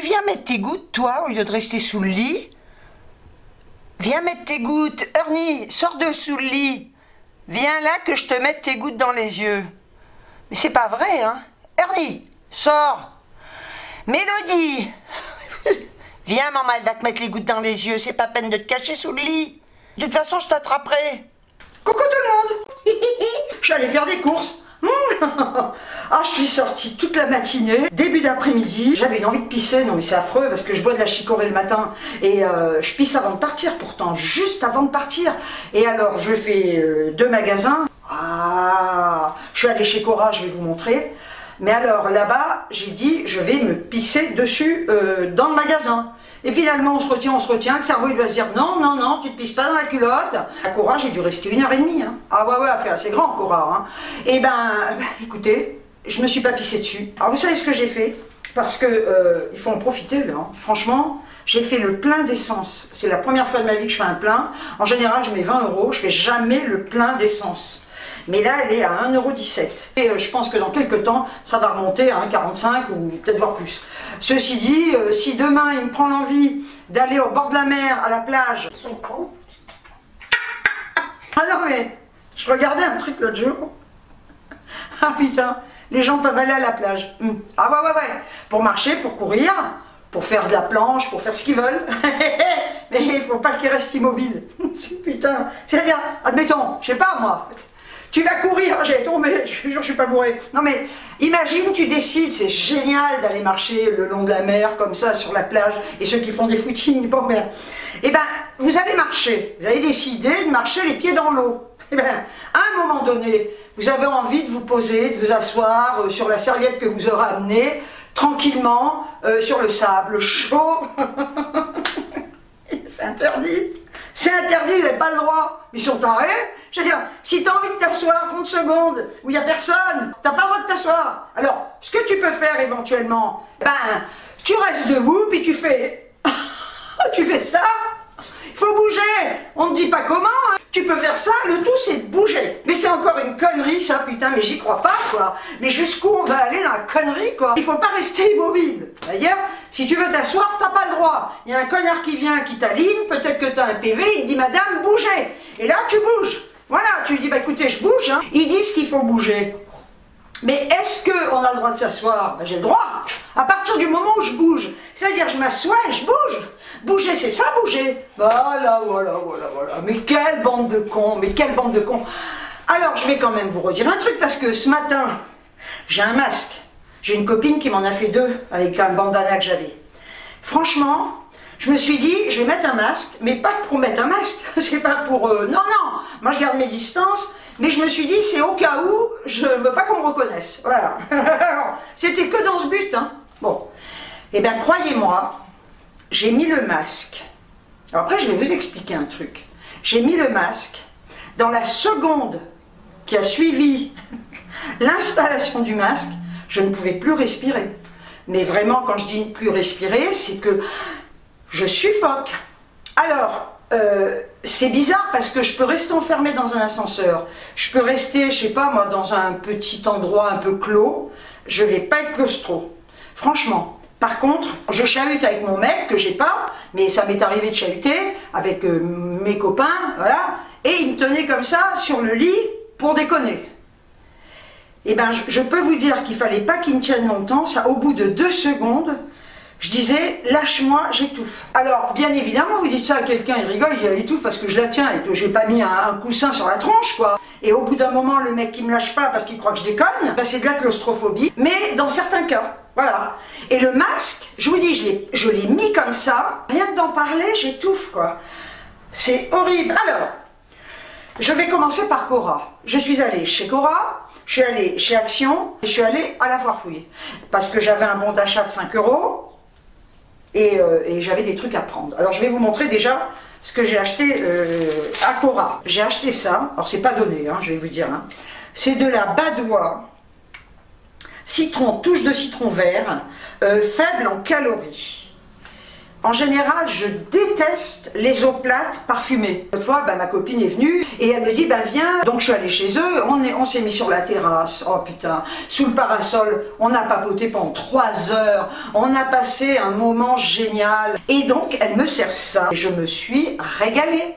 viens mettre tes gouttes, toi, au lieu de rester sous le lit. Viens mettre tes gouttes. Ernie, sors de sous le lit. Viens là que je te mette tes gouttes dans les yeux. Mais c'est pas vrai, hein. Ernie, sors. Mélodie. Viens, maman, elle va te mettre les gouttes dans les yeux. C'est pas peine de te cacher sous le lit. De toute façon, je t'attraperai. Coucou tout le monde. Je suis allée faire des courses. Ah, je suis sortie toute la matinée, début d'après-midi. J'avais une envie de pisser, non mais c'est affreux parce que je bois de la chicorée le matin et je pisse avant de partir pourtant, juste avant de partir. Et alors je fais 2 magasins. Ah, je suis allée chez Cora, je vais vous montrer. Mais alors là-bas, j'ai dit je vais me pisser dessus dans le magasin. Et finalement on se retient, le cerveau il doit se dire non, non, non, tu te pisses pas dans la culotte. À Cora, j'ai dû rester 1h30. Hein. Ah ouais, ouais, elle fait assez grand Cora. Hein. Et écoutez, je me suis pas pissée dessus. Alors vous savez ce que j'ai fait? Parce que il faut en profiter là. Hein. Franchement, j'ai fait le plein d'essence. C'est la première fois de ma vie que je fais un plein. En général, je mets 20 €, je fais jamais le plein d'essence. Mais là, elle est à 1,17 €. Et je pense que dans quelques temps, ça va remonter à 1,45 € ou peut-être voir plus. Ceci dit, si demain, il me prend l'envie d'aller au bord de la mer, à la plage... Ils sont cons. Ah non mais, je regardais un truc l'autre jour. Ah putain, les gens peuvent aller à la plage. Ah ouais, ouais, ouais. Pour marcher, pour courir, pour faire de la planche, pour faire ce qu'ils veulent. Mais il faut pas qu'ils restent immobiles. Putain, c'est-à-dire, admettons, je sais pas moi... Tu vas courir, j'ai tombé, je te jure, je suis pas bourré. Non mais, imagine, tu décides, c'est génial d'aller marcher le long de la mer, comme ça, sur la plage, et ceux qui font des footings, bon ben, eh ben, vous avez marché, vous avez décidé de marcher les pieds dans l'eau. Eh ben, à un moment donné, vous avez envie de vous poser, de vous asseoir sur la serviette que vous aurez amenée, tranquillement, sur le sable chaud. C'est interdit. C'est interdit, vous n'avez pas le droit. Ils sont tarés. Je veux dire, si tu as envie de t'asseoir 30 secondes où il n'y a personne, tu n'as pas le droit de t'asseoir. Alors, ce que tu peux faire éventuellement, ben, tu restes debout, puis tu fais... tu fais ça. Il faut bouger. On ne dit pas comment. Hein. Tu peux faire ça, le tout c'est de bouger. Mais c'est encore une connerie ça, putain, mais j'y crois pas quoi. Mais jusqu'où on va aller dans la connerie quoi? Il faut pas rester immobile. D'ailleurs, si tu veux t'asseoir, t'as pas le droit. Il y a un connard qui vient, qui t'aligne, peut-être que t'as un PV, il dit madame, bougez. Et là tu bouges. Voilà, tu lui dis bah écoutez, je bouge. Hein. Ils disent qu'il faut bouger. Mais est-ce qu'on a le droit de s'asseoir? Ben, j'ai le droit. À partir du moment où je bouge. C'est-à-dire je m'assois et je bouge. Bouger, c'est ça, bouger. Voilà, voilà, voilà, voilà. Mais quelle bande de cons, mais quelle bande de cons. Alors, je vais quand même vous redire un truc, parce que ce matin, j'ai un masque. J'ai une copine qui m'en a fait 2 avec un bandana que j'avais. Franchement, je me suis dit, je vais mettre un masque, mais pas pour mettre un masque. C'est pas pour... non, non. Moi, je garde mes distances. Mais je me suis dit, c'est au cas où, je veux pas qu'on me reconnaisse. Voilà. C'était que dans ce but. Hein. Bon. Eh bien, croyez-moi, j'ai mis le masque. Alors après, je vais vous expliquer un truc. J'ai mis le masque. Dans la seconde qui a suivi l'installation du masque, je ne pouvais plus respirer. Mais vraiment, quand je dis plus respirer, c'est que je suffoque. Alors... c'est bizarre parce que je peux rester enfermée dans un ascenseur, je peux rester, je sais pas moi, dans un petit endroit un peu clos, je vais pas être claustro, franchement. Par contre, je chahute avec mon mec que j'ai pas, mais ça m'est arrivé de chahuter avec mes copains, voilà, et il me tenait comme ça sur le lit pour déconner. Et ben je peux vous dire qu'il fallait pas qu'il me tienne longtemps, ça au bout de 2 secondes, je disais, lâche-moi, j'étouffe. Alors, bien évidemment, vous dites ça à quelqu'un, il rigole, il étouffe parce que je la tiens et que j'ai pas mis un coussin sur la tronche, quoi. Et au bout d'un moment, le mec qui me lâche pas parce qu'il croit que je déconne, ben c'est de la claustrophobie. Mais dans certains cas, voilà. Et le masque, je vous dis, je l'ai mis comme ça, rien que d'en parler, j'étouffe, quoi. C'est horrible. Alors, je vais commencer par Cora. Je suis allée chez Cora, je suis allée chez Action, et je suis allée à la foire fouille. Parce que j'avais un bon d'achat de 5 €. Et j'avais des trucs à prendre. Alors je vais vous montrer déjà ce que j'ai acheté à Cora. J'ai acheté ça, alors c'est pas donné, hein, je vais vous dire. Hein. C'est de la Badois, citron, touche de citron vert, faible en calories. En général, je déteste les eaux plates parfumées. L'autre fois, ma copine est venue et elle me dit, viens. Donc je suis allée chez eux, on s'est mis sur la terrasse, oh putain, sous le parasol, on a papoté pendant 3 heures, on a passé un moment génial. Et donc, elle me sert ça et je me suis régalée.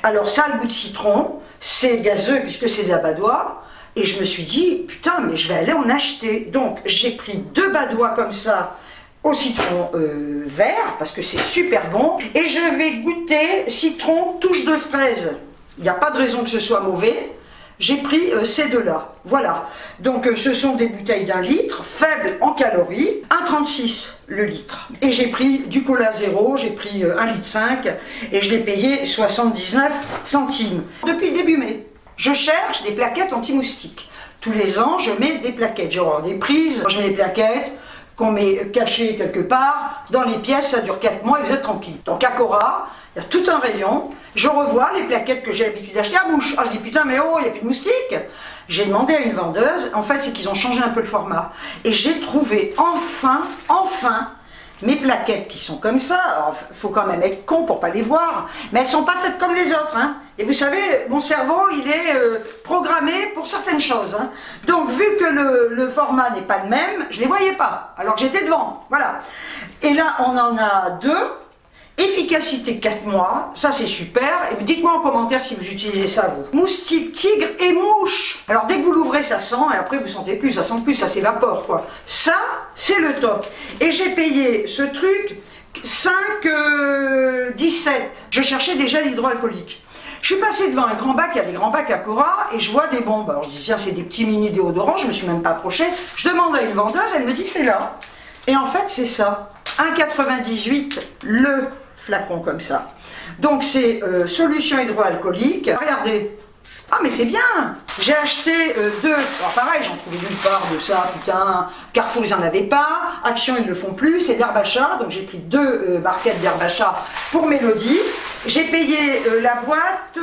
Alors ça a le goût de citron, c'est gazeux puisque c'est de la badoie. Et je me suis dit, putain, mais je vais aller en acheter. Donc j'ai pris 2 badois comme ça, au citron vert, parce que c'est super bon. Et je vais goûter citron touche de fraise. Il n'y a pas de raison que ce soit mauvais. J'ai pris ces 2-là. Voilà. Donc ce sont des bouteilles d'1 litre, faibles en calories, 1,36 € le litre. Et j'ai pris du cola zéro, j'ai pris 1,5 litre et je l'ai payé 79 centimes. Depuis le début mai, je cherche des plaquettes anti-moustiques. Tous les ans, je mets des plaquettes. Genre des prises, je mets des plaquettes qu'on met cachées quelque part. Dans les pièces, ça dure 4 mois et vous êtes tranquille. Donc à Cora, il y a tout un rayon. Je revois les plaquettes que j'ai l'habitude d'acheter à mouche. Ah, je dis putain, mais oh, il n'y a plus de moustiques. J'ai demandé à une vendeuse. En fait, c'est qu'ils ont changé un peu le format. Et j'ai trouvé enfin, mes plaquettes qui sont comme ça. Alors, faut quand même être con pour pas les voir. Mais elles sont pas faites comme les autres. Hein. Et vous savez, mon cerveau, il est programmé pour certaines choses. Hein. Donc, vu que le format n'est pas le même, je les voyais pas. Alors que j'étais devant. Voilà. Et là, on en a 2. Efficacité 4 mois, ça c'est super. Et dites-moi en commentaire si vous utilisez ça vous. Moustique, tigre et mouche. Alors dès que vous l'ouvrez ça sent et après vous sentez plus, ça sent plus, ça s'évapore quoi. Ça c'est le top. Et j'ai payé ce truc 5,17 €. Je cherchais des gels hydroalcooliques. Je suis passée devant un grand bac, il y a des grands bacs à Cora et je vois des bombes. Alors je dis tiens c'est des petits mini déodorants, je me suis même pas approchée. Je demande à une vendeuse, elle me dit c'est là. Et en fait c'est ça. 1,98 € le flacon comme ça. Donc c'est solution hydroalcoolique. Regardez. Ah mais c'est bien. J'ai acheté 2. Alors pareil, j'en trouvais nulle part de ça. Putain, Carrefour ils en avaient pas. Action ils ne le font plus. C'est d'herbe à chat. Donc j'ai pris 2 barquettes d'herbe à chat pour Mélodie. J'ai payé la boîte.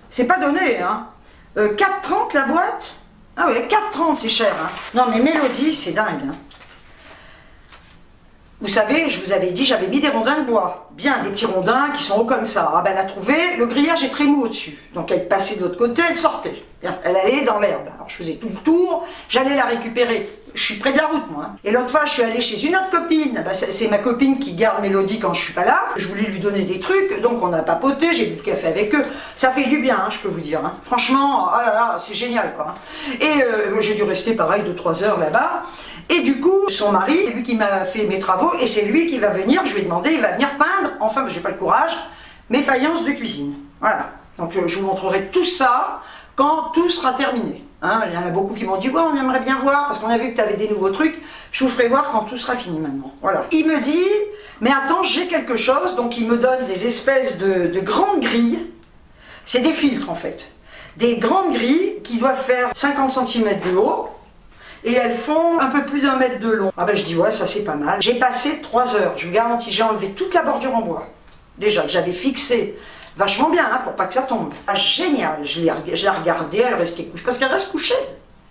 C'est pas donné hein. 4,30 la boîte. Ah ouais, 4,30 c'est cher. Hein. Non mais Mélodie c'est dingue. Hein. Vous savez, je vous avais dit, j'avais mis des rondins de bois. Bien, des petits rondins qui sont hauts comme ça. Ah ben, elle a trouvé, le grillage est très mou au-dessus. Donc elle passait de l'autre côté, elle sortait. Bien, elle allait dans l'herbe. Alors je faisais tout le tour, j'allais la récupérer. Je suis près de la route, moi. Hein. Et l'autre fois, je suis allée chez une autre copine. Ben, c'est ma copine qui garde Mélodie quand je suis pas là. Je voulais lui donner des trucs, donc on a papoté, j'ai bu du café avec eux. Ça fait du bien, hein, je peux vous dire. Hein. Franchement, oh là là, c'est génial, quoi. Et j'ai dû rester, pareil, 2-3 heures là-bas. Et du coup, son mari, c'est lui qui m'a fait mes travaux, et c'est lui qui va venir, je lui ai demandé, il va venir peindre, enfin, j'ai pas le courage, mes faïences de cuisine. Voilà. Donc je vous montrerai tout ça quand tout sera terminé. Hein, il y en a beaucoup qui m'ont dit, ouais, on aimerait bien voir, parce qu'on a vu que tu avais des nouveaux trucs, je vous ferai voir quand tout sera fini maintenant. Voilà. Il me dit, mais attends, j'ai quelque chose, donc il me donne des espèces de grandes grilles, c'est des filtres en fait, des grandes grilles qui doivent faire 50 cm de haut, et elles font un peu plus d'1 mètre de long. Ah ben je dis ouais, ça c'est pas mal. J'ai passé 3 heures, je vous garantis, j'ai enlevé toute la bordure en bois. Déjà que j'avais fixé vachement bien hein, pour pas que ça tombe. Ah génial, je l'ai regardée, elle restait couchée. Parce qu'elle reste couchée.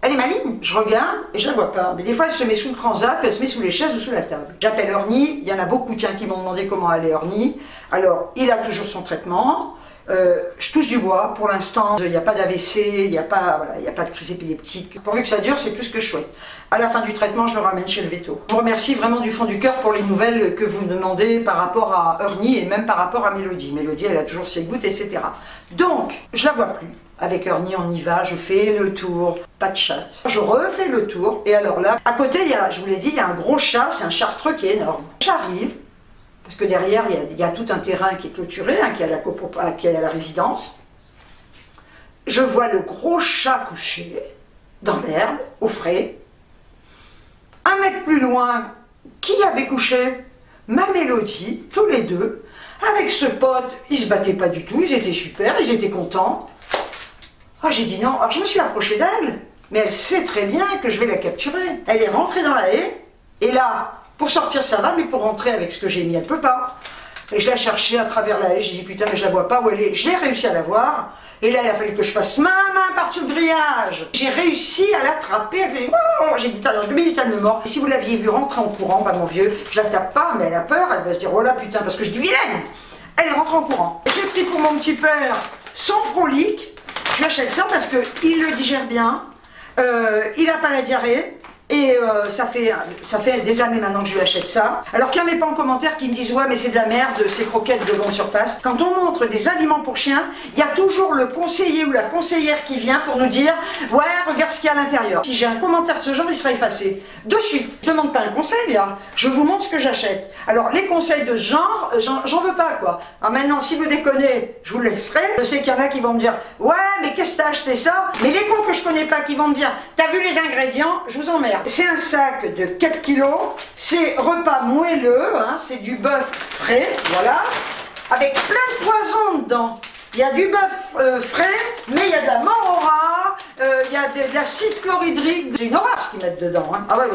Elle est maligne. Je regarde et je la vois pas. Mais des fois elle se met sous le transat, elle se met sous les chaises ou sous la table. J'appelle Ernie, il y en a beaucoup tiens qui m'ont demandé comment allait Ernie. Alors il a toujours son traitement. Je touche du bois, pour l'instant, il n'y a pas d'AVC, il n'y a pas de crise épileptique. Pourvu que ça dure, c'est tout ce que je souhaite. À la fin du traitement, je le ramène chez le veto. Je vous remercie vraiment du fond du cœur pour les nouvelles que vous me demandez par rapport à Ernie et même par rapport à Mélodie. Mélodie, elle a toujours ses gouttes, etc. Donc, je la vois plus. Avec Ernie, on y va, je fais le tour, pas de chat. Je refais le tour, et alors là, à côté, je vous l'ai dit, il y a un gros chat, c'est un chartreux qui est énorme. J'arrive. Parce que derrière, il y a tout un terrain qui est clôturé, hein, qui est à la résidence. Je vois le gros chat couché dans l'herbe, au frais. 1 mètre plus loin, qui avait couché? Ma Mélodie, tous les deux. Avec ce pote, ils se battaient pas du tout, ils étaient super, ils étaient contents. Ah, j'ai dit non, alors je me suis approchée d'elle, mais elle sait très bien que je vais la capturer. Elle est rentrée dans la haie, et là, pour sortir ça va, mais pour rentrer avec ce que j'ai mis, elle peut pas. Et je la cherchais à travers la haie, j'ai dit putain mais je la vois pas où elle est. Je l'ai réussi à la voir. Et là il a fallu que je fasse ma main par-dessus le grillage. J'ai réussi à l'attraper, elle faisait oh, j'ai dit dans 2 minutes elle me mord. Et si vous l'aviez vu rentrer en courant, bah mon vieux, je la tape pas mais elle a peur, elle va se dire oh là putain parce que je dis vilaine. Elle est rentrée en courant. J'ai pris pour mon petit père son frolic. Je lui achète ça parce qu'il le digère bien, il n'a pas la diarrhée. Et ça fait des années maintenant que je lui achète ça. Alors qu'il n'y en ait pas en commentaire qui me disent ouais mais c'est de la merde, ces croquettes de grande surface. Quand on montre des aliments pour chiens, il y a toujours le conseiller ou la conseillère qui vient pour nous dire ouais regarde ce qu'il y a à l'intérieur. Si j'ai un commentaire de ce genre, il sera effacé. De suite, je ne demande pas un conseil là, je vous montre ce que j'achète. Alors les conseils de ce genre, j'en veux pas quoi. Alors maintenant si vous déconnez, je vous le laisserai. Je sais qu'il y en a qui vont me dire ouais mais qu'est-ce que t'as acheté ça? Mais les cons que je connais pas qui vont me dire t'as vu les ingrédients, je vous emmerde. C'est un sac de 4 kilos, c'est repas moelleux, hein, c'est du bœuf frais, voilà, avec plein de poisons dedans. Il y a du bœuf frais, mais il y a de la morora, il y a de l'acide chlorhydrique, c'est une horreur ce qu'ils mettent dedans. Hein. Ah ouais,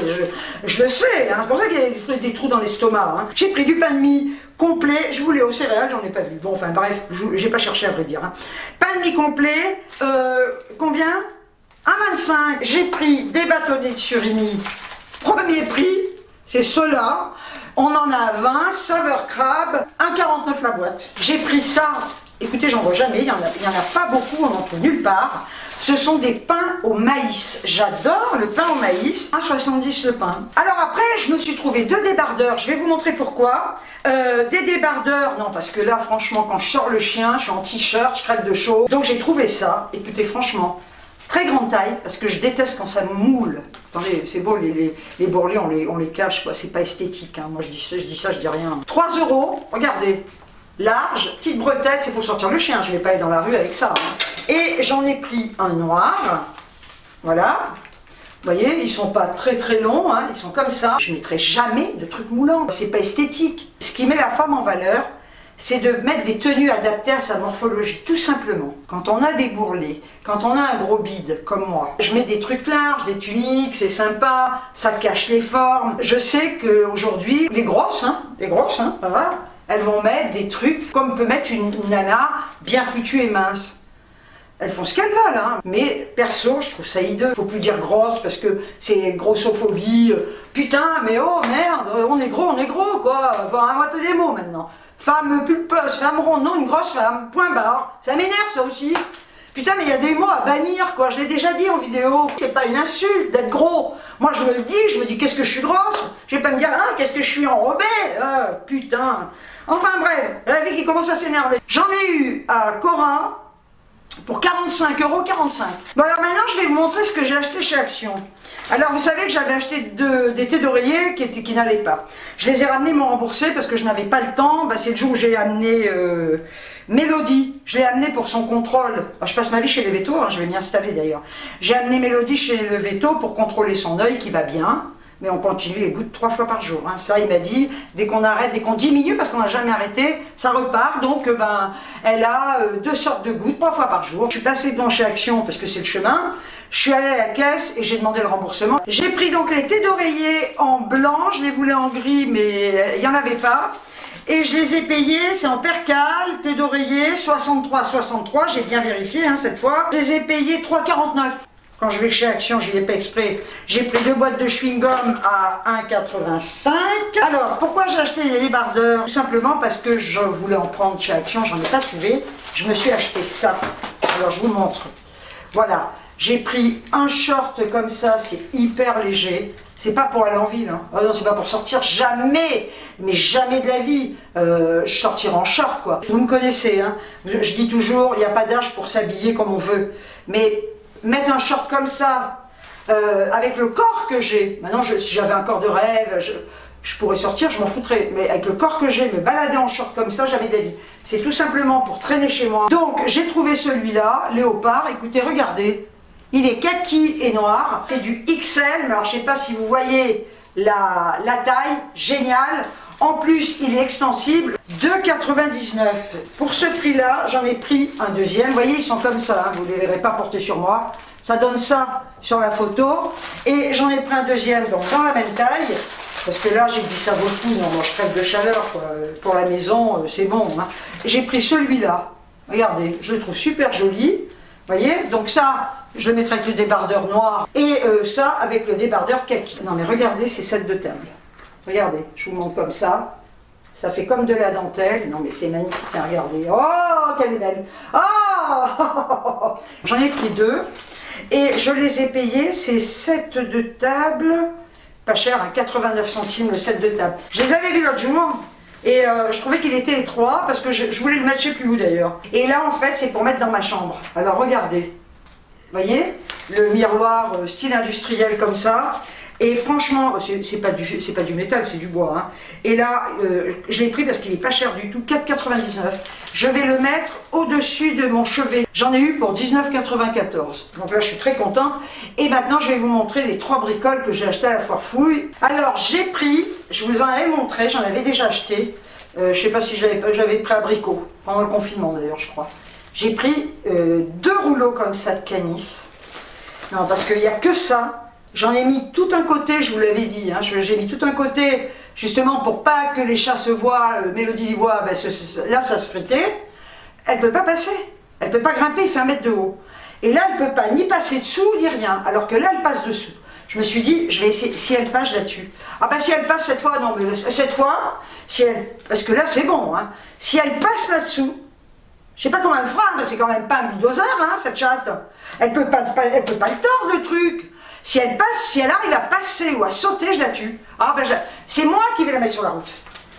je le sais, hein, c'est pour ça qu'il y a des trous dans l'estomac. Hein. J'ai pris du pain de mie complet, je voulais aux céréales, j'en ai pas vu. Bon, enfin bref, j'ai pas cherché à vrai dire. Hein. Pain de mie complet, combien? 1,25. J'ai pris des bâtonnets de surimi. Premier prix, c'est ceux-là. On en a 20, saveur crabe, 1,49 la boîte. J'ai pris ça. Écoutez, j'en vois jamais, il y en a pas beaucoup, on n'en trouve nulle part. Ce sont des pains au maïs. J'adore le pain au maïs. 1,70 le pain. Alors après, je me suis trouvé 2 débardeurs. Je vais vous montrer pourquoi. Des débardeurs, non, parce que là, franchement, quand je sors le chien, je suis en t-shirt, je crève de chaud. Donc j'ai trouvé ça. Écoutez, franchement, très grande taille, parce que je déteste quand ça moule. Attendez, c'est beau, les bourrelets, on les cache, quoi. C'est pas esthétique. Hein. Moi, je dis ça, je dis rien. 3 €, regardez. Large, petite bretelle, c'est pour sortir le chien. Je vais pas aller dans la rue avec ça. Hein. Et j'en ai pris un noir. Voilà. Vous voyez, ils sont pas très très longs, hein. Ils sont comme ça. Je mettrai jamais de trucs moulants. C'est pas esthétique. Ce qui met la femme en valeur, c'est de mettre des tenues adaptées à sa morphologie, tout simplement. Quand on a des bourrelets, quand on a un gros bide, comme moi, je mets des trucs larges, des tuniques, c'est sympa, ça cache les formes. Je sais qu'aujourd'hui, les grosses, ça va, elles vont mettre des trucs comme peut mettre une nana bien foutue et mince. Elles font ce qu'elles veulent, hein. Mais perso, je trouve ça hideux. Faut plus dire grosse parce que c'est grossophobie. Putain, mais oh merde, on est gros, quoi. Faut inventer des mots maintenant. Femme pulpeuse, femme ronde, non, une grosse femme, point barre. Ça m'énerve ça aussi. Putain, mais il y a des mots à bannir, quoi. Je l'ai déjà dit en vidéo. C'est pas une insulte d'être gros. Moi, je me le dis, qu'est-ce que je suis grosse. Je vais pas me dire, ah, qu'est-ce que je suis enrobée. Putain. Enfin bref, la vie qui commence à s'énerver. J'en ai eu à Cora pour 45 €, 45. Bon alors maintenant, je vais vous montrer ce que j'ai acheté chez Action. Alors vous savez que j'avais acheté des thés d'oreiller qui n'allaient pas. Je les ai ramenés, ils m'ont remboursé parce que je n'avais pas le temps. Bah, c'est le jour où j'ai amené Mélodie. Je l'ai amené pour son contrôle. Alors, je passe ma vie chez les vétos, hein, je vais m'y installer d'ailleurs. J'ai amené Mélodie chez le véto pour contrôler son œil qui va bien. Mais on continue et goûte 3 fois par jour. Hein. Ça, il m'a dit, dès qu'on arrête, dès qu'on diminue, parce qu'on n'a jamais arrêté, ça repart. Donc, elle a 2 sortes de gouttes, 3 fois par jour. Je suis passée devant chez Action parce que c'est le chemin. Je suis allée à la caisse et j'ai demandé le remboursement. J'ai pris donc les thés d'oreiller en blanc. Je les voulais en gris, mais il n'y en avait pas. Et je les ai payés, c'est en percale, thé d'oreiller, 63,63. J'ai bien vérifié hein, cette fois. Je les ai payés 3,49. Quand je vais chez Action, je n'y ai pas exprès. J'ai pris 2 boîtes de chewing-gum à 1,85. Alors, pourquoi j'ai acheté les débardeurs? Tout simplement parce que je voulais en prendre chez Action, j'en ai pas trouvé. Je me suis acheté ça. Alors, je vous montre. Voilà. J'ai pris un short comme ça, c'est hyper léger. C'est pas pour aller en ville. Hein. Oh non, c'est pas pour sortir. Jamais, mais jamais de la vie. Je sortirai en short, quoi. Vous me connaissez, hein. Je dis toujours, il n'y a pas d'âge pour s'habiller comme on veut. Mais mettre un short comme ça, avec le corps que j'ai, maintenant si j'avais un corps de rêve, je pourrais sortir, je m'en foutrais, mais avec le corps que j'ai, me balader en short comme ça, jamais d'avis. C'est tout simplement pour traîner chez moi. Donc j'ai trouvé celui-là, léopard, écoutez, regardez, il est kaki et noir, c'est du XL, mais alors je sais pas si vous voyez la taille, génial. En plus, il est extensible, 2,99. Pour ce prix-là, j'en ai pris un deuxième. Vous voyez, ils sont comme ça, hein, vous ne les verrez pas portés sur moi. Ça donne ça sur la photo. Et j'en ai pris un deuxième, donc dans la même taille. Parce que là, j'ai dit ça vaut le coup, non, moi je crève de chaleur, quoi. Pour la maison, c'est bon. Hein. J'ai pris celui-là, regardez, je le trouve super joli, vous voyez. Donc ça, je le mettrai avec le débardeur noir, et ça avec le débardeur kaki. Non mais regardez ces sets de table, regardez, je vous montre comme ça fait comme de la dentelle, non mais c'est magnifique, hein, regardez, oh, qu'elle est belle, oh j'en ai pris 2, et je les ai payés, ces sets de table, pas cher, hein, 89 centimes le set de table. Je les avais vus l'autre jour, et je trouvais qu'il était étroit, parce que je voulais le mettre, je sais plus où d'ailleurs. Et là en fait, c'est pour mettre dans ma chambre. Alors regardez, vous voyez, le miroir style industriel comme ça. Et franchement, c'est pas du métal, c'est du bois. Hein. Et là, je l'ai pris parce qu'il n'est pas cher du tout, 4,99. Je vais le mettre au-dessus de mon chevet. J'en ai eu pour 19,94. Donc là, je suis très contente. Et maintenant, je vais vous montrer les 3 bricoles que j'ai achetées à la foire fouille. Alors, j'ai pris, je vous en avais montré, j'en avais déjà acheté. Je sais pas si j'avais pris à Brico, pendant le confinement d'ailleurs, je crois. J'ai pris 2 rouleaux comme ça de canis. Non, parce qu'il n'y a que ça. J'en ai mis tout un côté, je vous l'avais dit, hein, j'ai mis tout un côté, justement pour pas que les chats se voient, Mélodie y voit, ben là ça se frottait. Elle ne peut pas passer, elle ne peut pas grimper, il fait 1 mètre de haut. Et là, elle ne peut pas ni passer dessous, ni rien, alors que là, elle passe dessous. Je me suis dit, je vais essayer, si elle passe, je la tue. Ah ben si elle passe cette fois, non, mais cette fois, si elle, parce que là c'est bon, hein, si elle passe là-dessous, je sais pas comment elle fera, mais c'est quand même pas un bulldozer, hein, cette chatte. Elle peut pas le tordre, le truc. Si elle passe, si elle arrive à passer ou à sauter, je la tue. Ah ben c'est moi qui vais la mettre sur la route.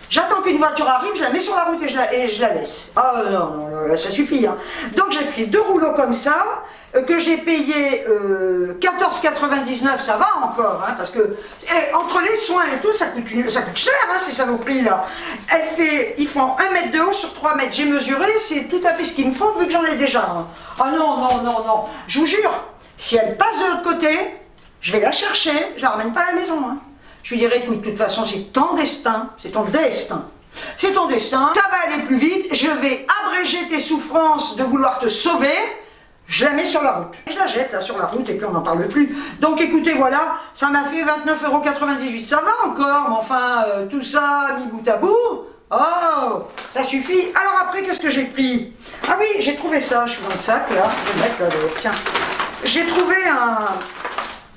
J'attends qu'une voiture arrive, je la mets sur la route et je la laisse. Ah non, non, ça suffit. Hein. Donc j'ai pris 2 rouleaux comme ça, que j'ai payé 14,99, ça va encore, hein, parce que entre les soins et tout, ça coûte cher, hein, ces saloperies là. Ils font 1 mètre de haut sur 3 mètres. J'ai mesuré, c'est tout à fait ce qu'il me faut vu que j'en ai déjà. Hein. Ah non, non, non, non. Je vous jure, si elle passe de l'autre côté, je vais la chercher, je la ramène pas à la maison. Hein. Je lui dirai, écoute, de toute façon, c'est ton destin, c'est ton destin. C'est ton destin, ça va aller plus vite, je vais abréger tes souffrances de vouloir te sauver, je la mets sur la route. Je la jette là sur la route et puis on n'en parle plus. Donc écoutez, voilà, ça m'a fait 29,98 €, ça va encore, mais enfin, tout ça mis bout à bout, oh, ça suffit. Alors après, qu'est-ce que j'ai pris? Ah oui, j'ai trouvé ça, je suis dans le sac là, je vais mettre là, tiens. J'ai trouvé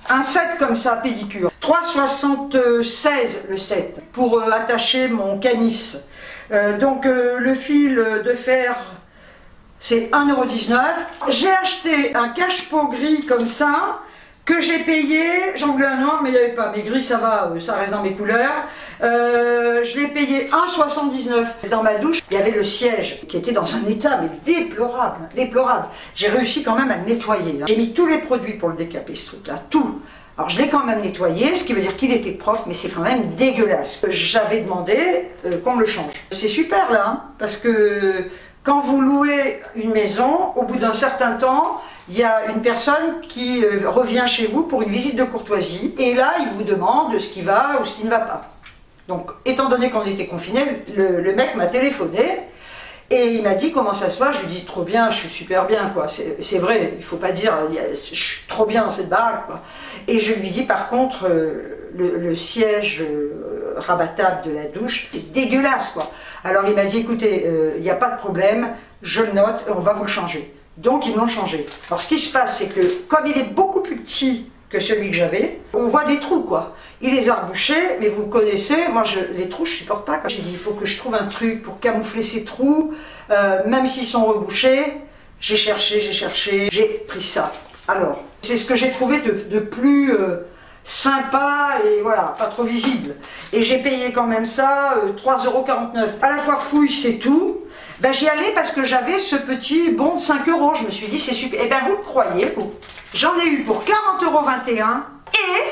un set comme ça, pédicure. 3,76 le set pour attacher mon canis. Donc le fil de fer, c'est 1,19 €. J'ai acheté un cache-pot gris comme ça, que j'ai payé, j'en voulais un noir mais il n'y avait pas, mais gris ça va, ça reste dans mes couleurs. Je l'ai payé 1,79 €. Dans ma douche, il y avait le siège qui était dans un état mais déplorable, déplorable. J'ai réussi quand même à le nettoyer. J'ai mis tous les produits pour le décaper ce truc là, tout. Alors je l'ai quand même nettoyé, ce qui veut dire qu'il était propre, mais c'est quand même dégueulasse. J'avais demandé qu'on me le change. C'est super là, hein, parce que quand vous louez une maison, au bout d'un certain temps, il y a une personne qui revient chez vous pour une visite de courtoisie, et là il vous demande ce qui va ou ce qui ne va pas. Donc étant donné qu'on était confinés, le mec m'a téléphoné, et il m'a dit comment ça se passe. Je lui ai dit trop bien, je suis super bien quoi, c'est vrai, il faut pas dire je suis trop bien dans cette baraque quoi. Et je lui dis par contre le siège rabattable de la douche, c'est dégueulasse quoi. Alors il m'a dit écoutez, il n'y a pas de problème, je le note, on va vous le changer. Donc ils me l'ont changé. Alors ce qui se passe c'est que comme il est beaucoup plus petit que celui que j'avais, on voit des trous quoi. Il les a rebouchés, mais vous le connaissez, moi les trous je supporte pas. J'ai dit il faut que je trouve un truc pour camoufler ces trous, même s'ils sont rebouchés. J'ai cherché, j'ai pris ça. Alors, c'est ce que j'ai trouvé de plus sympa et voilà, pas trop visible. Et j'ai payé quand même ça 3,49 €. À la foire fouille, c'est tout. Ben, j'y allais parce que j'avais ce petit bon de 5 €. Je me suis dit, c'est super. Et bien, vous le croyez, vous. J'en ai eu pour 40,21 € et,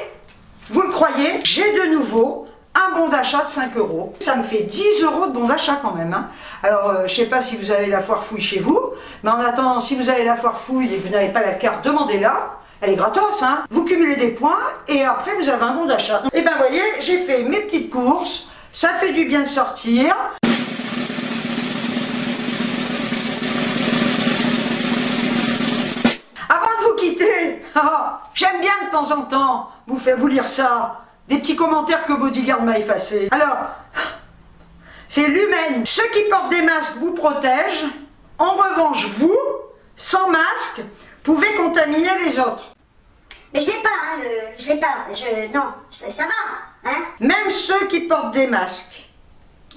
vous le croyez, j'ai de nouveau un bon d'achat de 5 €. Ça me fait 10 € de bon d'achat quand même. Hein. Alors, je ne sais pas si vous avez la foire fouille chez vous, mais en attendant, si vous avez la foire fouille et que vous n'avez pas la carte, demandez-la. Elle est gratos, hein. Vous cumulez des points et après vous avez un bon d'achat. Et ben, vous voyez, j'ai fait mes petites courses. Ça fait du bien de sortir. Avant de vous quitter, j'aime bien de temps en temps vous lire ça. des petits commentaires que Bodyguard m'a effacés. Alors, c'est l'humaine. Ceux qui portent des masques vous protègent. En revanche, vous, sans masque, pouvez contaminer les autres. Mais je l'ai pas, hein, je l'ai pas. Non, ça va, hein. Même ceux qui portent des masques.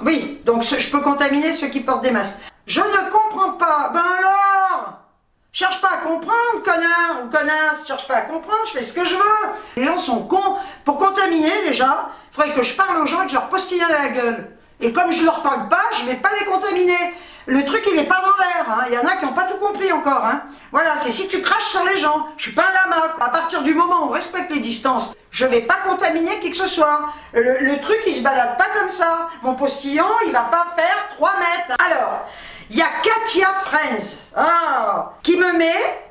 Oui, donc je peux contaminer ceux qui portent des masques. Je ne comprends pas. Ben alors, cherche pas à comprendre, connard ou connasse. Cherche pas à comprendre, je fais ce que je veux. Les gens sont cons. Pour contaminer, déjà, il faudrait que je parle aux gens et que je leur postillonne à la gueule. Et comme je leur parle pas, je vais pas les contaminer. Le truc, il n'est pas dans l'air, hein. Il y en a qui n'ont pas tout compris encore, hein. Voilà, c'est si tu craches sur les gens. Je suis pas un lama. À partir du moment où on respecte les distances, je vais pas contaminer qui que ce soit. Le truc, il se balade pas comme ça. Mon postillon, il va pas faire 3 mètres. Alors, il y a Katia Friends, qui me met...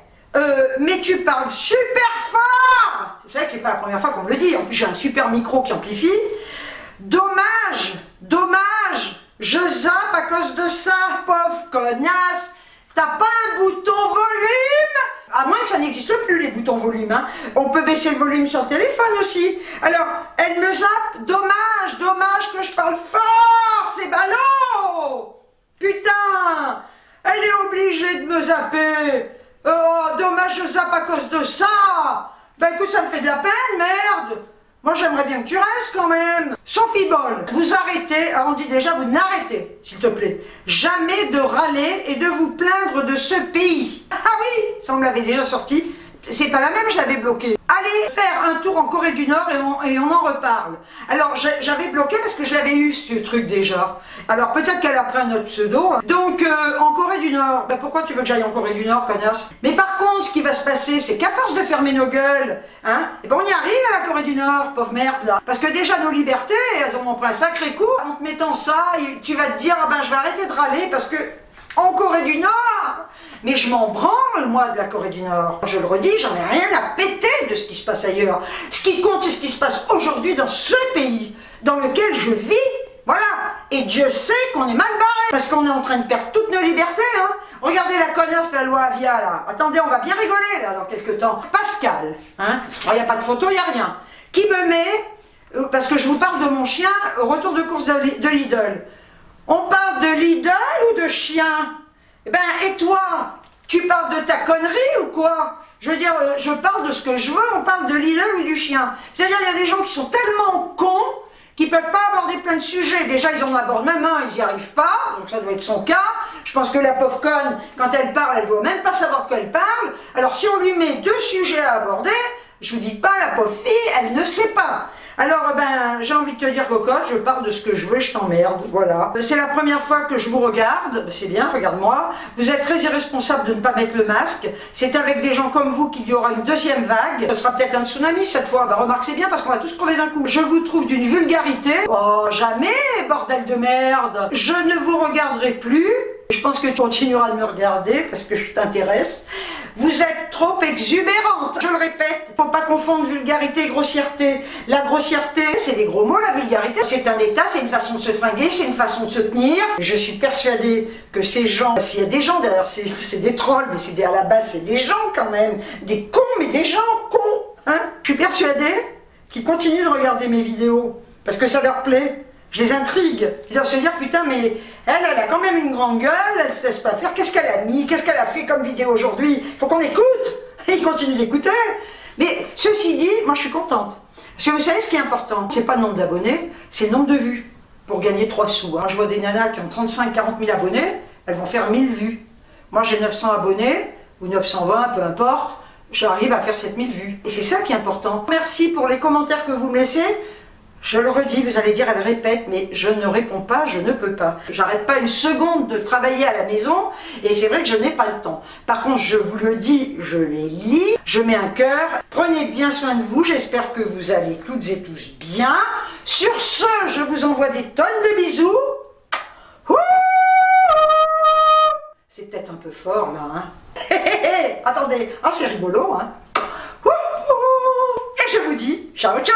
mais tu parles super fort. C'est vrai que c'est pas la première fois qu'on me le dit. En plus, j'ai un super micro qui amplifie. Dommage, je zappe à cause de ça, pauvre connasse. T'as pas un bouton volume? À moins que ça n'existe plus, les boutons volume, hein. On peut baisser le volume sur le téléphone aussi. Alors, elle me zappe. Dommage que je parle fort, c'est ballot. Putain, elle est obligée de me zapper. Oh, dommage, je zappe à cause de ça. Ben écoute, ça me fait de la peine, merde. Moi, j'aimerais bien que tu restes quand même. Sophie Boll, vous arrêtez, alors on dit déjà, vous n'arrêtez, s'il te plaît, jamais de râler et de vous plaindre de ce pays. Ah oui, ça on me l'avait déjà sorti. C'est pas la même, je l'avais bloqué. Allez faire un tour en Corée du Nord et on en reparle. Alors, j'avais bloqué parce que je l'avais eu, ce truc déjà. Alors, peut-être qu'elle a pris un autre pseudo. Donc, en Corée du Nord, ben, pourquoi tu veux que j'aille en Corée du Nord, connasse? Mais par contre, ce qui va se passer, c'est qu'à force de fermer nos gueules, hein, et ben on y arrive à la Corée du Nord, pauvre merde, là. Parce que déjà, nos libertés, elles ont pris un sacré coup. En te mettant ça, tu vas te dire, ah ben, je vais arrêter de râler parce que... En Corée du Nord, mais je m'en branle, moi, de la Corée du Nord. Je le redis, j'en ai rien à péter de ce qui se passe ailleurs. Ce qui compte, c'est ce qui se passe aujourd'hui dans ce pays, dans lequel je vis. Voilà. Et Dieu sait qu'on est mal barré, parce qu'on est en train de perdre toutes nos libertés, hein. Regardez la connasse, la loi Avia, là. Attendez, on va bien rigoler, là, dans quelques temps. Pascal, hein. Il n'y a pas de photo, il n'y a rien. Qui me met, parce que je vous parle de mon chien, retour de course de Lidl. On parle de Lidl ou de chien? Eh ben, et toi, tu parles de ta connerie ou quoi? Je veux dire, je parle de ce que je veux, on parle de Lidl ou du chien. C'est-à-dire, il y a des gens qui sont tellement cons qu'ils ne peuvent pas aborder plein de sujets. Déjà, ils en abordent même un, ils n'y arrivent pas, donc ça doit être son cas. Je pense que la pauvre conne, quand elle parle, elle ne doit même pas savoir de quoi elle parle. Alors, si on lui met 2 sujets à aborder, je vous dis pas, la pauvre fille, elle ne sait pas. Alors, ben, j'ai envie de te dire, cocotte, je parle de ce que je veux et je t'emmerde, voilà. C'est la première fois que je vous regarde, c'est bien, regarde-moi. Vous êtes très irresponsable de ne pas mettre le masque. C'est avec des gens comme vous qu'il y aura une 2e vague. Ce sera peut-être un tsunami cette fois. Ben, remarque, c'est bien parce qu'on va tous crever d'un coup. Je vous trouve d'une vulgarité. Oh, jamais, bordel de merde. Je ne vous regarderai plus. Je pense que tu continueras de me regarder parce que je t'intéresse. Vous êtes trop exubérante. Je le répète, faut pas confondre vulgarité et grossièreté. La grossièreté, c'est des gros mots, la vulgarité, c'est un état, c'est une façon de se fringuer, c'est une façon de se tenir. Je suis persuadée que ces gens, s'il y a des gens derrière, c'est des trolls, mais à la base, c'est des gens quand même. Des cons, mais des gens cons. Hein? Je suis persuadée qu'ils continuent de regarder mes vidéos parce que ça leur plaît. Je les intrigue. Ils doivent se dire, putain, mais elle a quand même une grande gueule, elle se laisse pas faire. Qu'est-ce qu'elle a mis? Qu'est-ce qu'elle a fait comme vidéo aujourd'hui? Il faut qu'on écoute. Et ils continuent d'écouter. Mais ceci dit, moi je suis contente. Parce que vous savez ce qui est important, c'est pas le nombre d'abonnés, c'est le nombre de vues. Pour gagner 3 sous. Hein. Je vois des nanas qui ont 35-40 000 abonnés, elles vont faire 1000 vues. Moi j'ai 900 abonnés, ou 920, peu importe. J'arrive à faire 7000 vues. Et c'est ça qui est important. Merci pour les commentaires que vous me laissez. Je le redis, vous allez dire, elle répète, mais je ne réponds pas, je ne peux pas. J'arrête pas une seconde de travailler à la maison, et c'est vrai que je n'ai pas le temps. Par contre, je vous le dis, je les lis, je mets un cœur. Prenez bien soin de vous, j'espère que vous allez toutes et tous bien. Sur ce, je vous envoie des tonnes de bisous. C'est peut-être un peu fort, là, hein. Attendez, ah, c'est rigolo, hein. Et je vous dis, ciao, ciao.